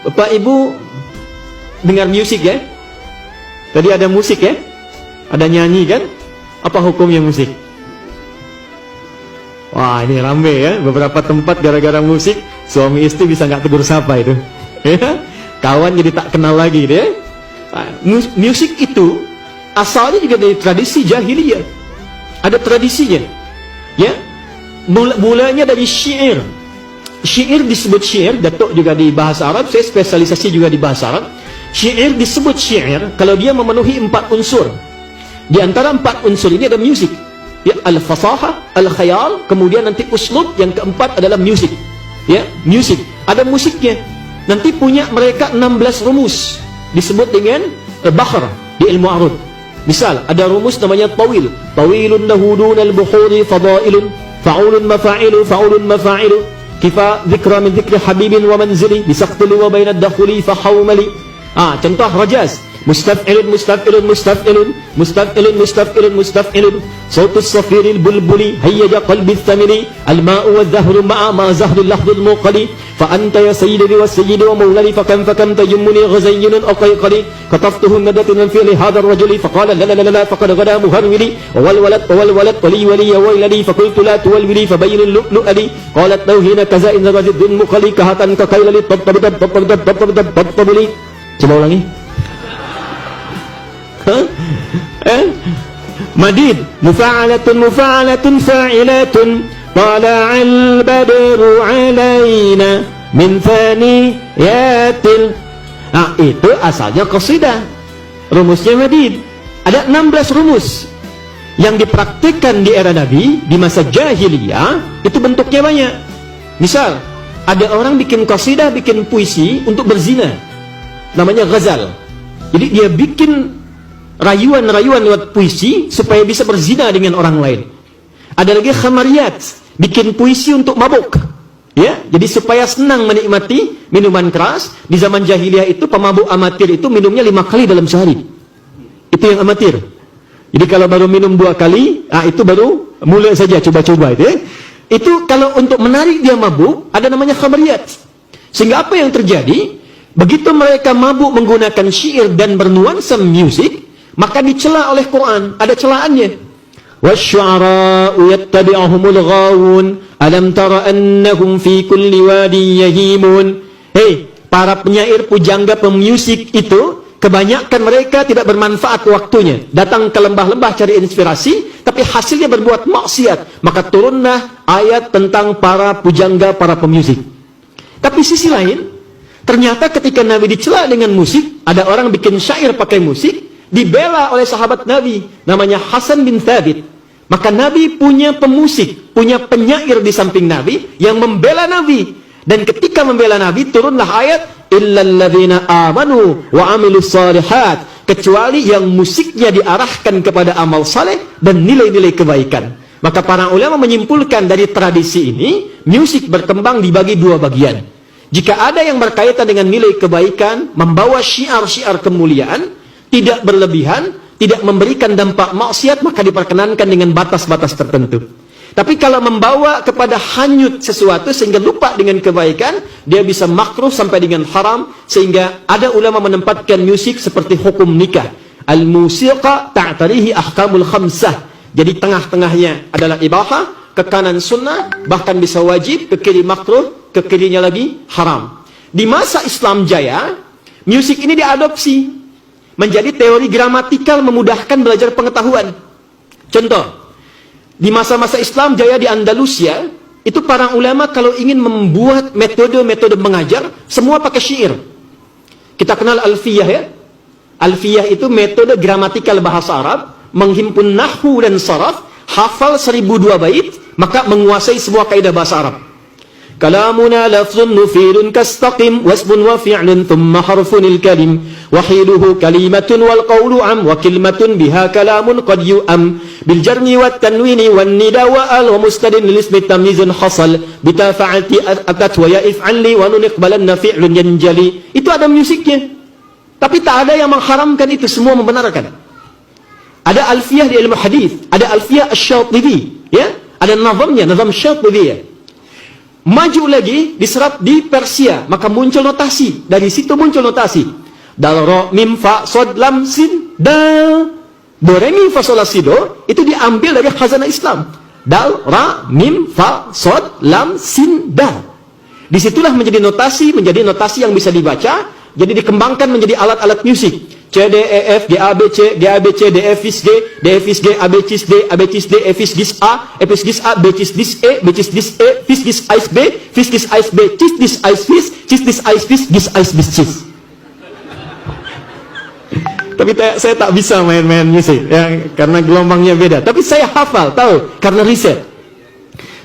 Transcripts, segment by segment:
Bapak Ibu dengar musik ya? Tadi ada musik ya? Ada nyanyi kan? Apa hukumnya musik? Wah, ini rame ya. Beberapa tempat gara-gara musik, suami istri bisa nggak tegur sapa itu. Ya? Kawan jadi tak kenal lagi deh. Nah, musik itu asalnya juga dari tradisi jahiliyah. Ada tradisinya. Ya. Mulanya dari syair. Syair disebut syair, Datuk juga di bahasa Arab, saya spesialisasi juga di bahasa Arab. Syair disebut syair kalau dia memenuhi 4 unsur. Di antara 4 unsur ini ada musik. Ya, al-fasahah, al-khayal, kemudian nanti uslub, yang keempat adalah musik. Ya, musik. Ada musiknya. Nanti punya mereka 16 rumus. Disebut dengan bahr di ilmu arud. Misal, ada rumus namanya tawil. Tawilun lahudun al-buhuri fadailun, fa'ulun mafa'ilu, fa'ulun mafa'ilu. Kifa dhikra min dhikri habibin wa manzili, bisaqtili wa bainad dakhuli fahawmali. Contoh rajaz. Mustaf'ilun, mustaf'ilun, mustaf'ilun, mustaf'ilun, mustaf'ilun, mustaf'ilun. Sautus safiril bulbuli, hayyaja qalbi thamili. Al-ma'u wa dhahru ma'a ma zahril lahdul muqali. Fa anta ya sayyidi wa sayyidi wa mawlali. Fakam tajummuni ghazayyinun aqayqali. Kataftuhu nadatun fi'li hadar rajuli. Faqala la la la la faqad gada muharwili. Wal walad wali wali ya wailali. Fakultu la tuwalwili fabayinul lu'lu'ali. Qalat tawhina kaza'in zabazidun muqali. Kahatan kakailali tabtabili. Coba ulangi. Madid mufa'alatun mufa'alatun fa'ilatun tala'al badru alaina min thaniyatil. Itu asalnya qasidah. Rumusnya madid. Ada 16 rumus yang dipraktikkan di era Nabi, di masa jahiliyah. Itu bentuknya banyak. Misal, ada orang bikin qasidah, bikin puisi untuk berzina, namanya ghazal. Jadi dia bikin rayuan-rayuan lewat puisi supaya bisa berzina dengan orang lain. Ada lagi khamariyat, bikin puisi untuk mabuk. Ya, jadi supaya senang menikmati minuman keras. Di zaman jahiliyah itu pemabuk amatir itu minumnya 5 kali dalam sehari. Itu yang amatir. Jadi kalau baru minum 2 kali, itu baru mulai saja coba-coba itu. Ya. Itu kalau untuk menarik dia mabuk, ada namanya khamariyat. Sehingga apa yang terjadi? Begitu mereka mabuk menggunakan syair dan bernuansa musik, maka dicela oleh Quran. Ada celaannya. Wasyu'ara'u yattabi'uhumul ghawun alam tara annahum fi kulli wadin yahimun. Hei, para penyair, pujangga, pemusik itu kebanyakan mereka tidak bermanfaat waktunya. Datang ke lembah-lembah cari inspirasi, tapi hasilnya berbuat maksiat. Maka turunlah ayat tentang para pujangga, para pemusik. Tapi sisi lain, ternyata ketika Nabi dicela dengan musik, ada orang bikin syair pakai musik, dibela oleh sahabat Nabi, namanya Hasan bin Thabit. Maka Nabi punya pemusik, punya penyair di samping Nabi yang membela Nabi. Dan ketika membela Nabi, turunlah ayat illal ladzina amanu wa amilus shalihat, kecuali yang musiknya diarahkan kepada amal saleh dan nilai-nilai kebaikan. Maka para ulama menyimpulkan dari tradisi ini, musik berkembang dibagi 2 bagian. Jika ada yang berkaitan dengan nilai kebaikan, membawa syiar-syiar kemuliaan, tidak berlebihan, tidak memberikan dampak maksiat, maka diperkenankan dengan batas-batas tertentu. Tapi kalau membawa kepada hanyut sesuatu sehingga lupa dengan kebaikan, dia bisa makruh sampai dengan haram. Sehingga ada ulama menempatkan musik seperti hukum nikah. Al-musiqa ta'tarihi ahkamul khamsah. Jadi tengah-tengahnya adalah ibahah, ke kanan sunnah, bahkan bisa wajib, ke kiri makruh, ke kirinya lagi haram. Di masa Islam jaya, musik ini diadopsi menjadi teori gramatikal memudahkan belajar pengetahuan. Contoh, di masa-masa Islam jaya di Andalusia, itu para ulama kalau ingin membuat metode-metode mengajar, semua pakai syair. Kita kenal alfiyah ya. Alfiyah itu metode gramatikal bahasa Arab, menghimpun nahwu dan saraf, hafal 1002 bait, maka menguasai semua kaidah bahasa Arab. Kalamuna lafzun mufidun kastaqim wasbun wa fi'lun thumma harfunil kalim wahiduhu kalimatun wal qawlu am wa kilmatun biha kalamun qad yu'am bil jarmi wat tanwini wan nida wa al wa mustadin lil ismi tamyizun hasal bita fa'alti atat wa ya if'ali wa nun iqbalanna fi'lun yanjali. Itu ada musiknya. Tapi tak ada yang mengharamkan itu, semua membenarkan. Ada alfiyah di ilmu hadis, ada alfiyah asy-Syatibi, ya, ada nazamnya, nazam Syatibi. maju lagi diserap di Persia, maka muncul notasi. Dari situ muncul notasi. Dal, ro, mim, fa, sod, lam, sin, dal. Do, re, mi, fa, sol, la, si, do itu diambil dari khazanah Islam. Dal, ra, mim, fa, sod, lam, sin, dal. Disitulah menjadi notasi yang bisa dibaca, jadi dikembangkan menjadi alat-alat musik. C, D, E, F, G, A, B, C, G, A, B, C, D, F, is G, D, F, is G, A, B, cis D, A, B, cis D, F, is gis A, F, is gis A, B, cis dis E, B, cis dis E, fis gis ais B, fis gis ais B, cis dis ais fis, cis dis ais fis, gis ais bis cis. Tapi saya tak bisa main-main musik, ya, karena gelombangnya beda. Tapi saya hafal, tahu, karena riset.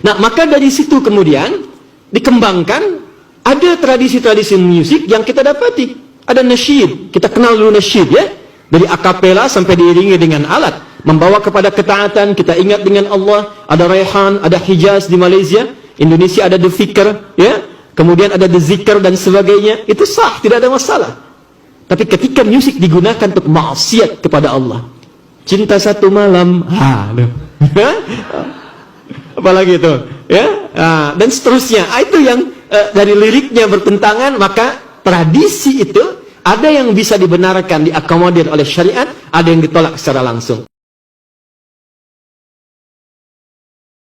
Nah, maka dari situ kemudian dikembangkan, ada tradisi-tradisi musik yang kita dapati. Ada nasyid, kita kenal dulu nasyid, ya, dari akapela sampai diiringi dengan alat, membawa kepada ketaatan, kita ingat dengan Allah. Ada Raihan, ada Hijaz di Malaysia, Indonesia ada The Fikr, ya, kemudian ada The Zikr dan sebagainya. Itu sah, tidak ada masalah. Tapi ketika musik digunakan untuk maksiat kepada Allah, cinta satu malam, apalagi itu, ya, dan seterusnya, itu yang dari liriknya bertentangan, maka tradisi itu ada yang bisa dibenarkan, diakomodir oleh syariat, ada yang ditolak secara langsung.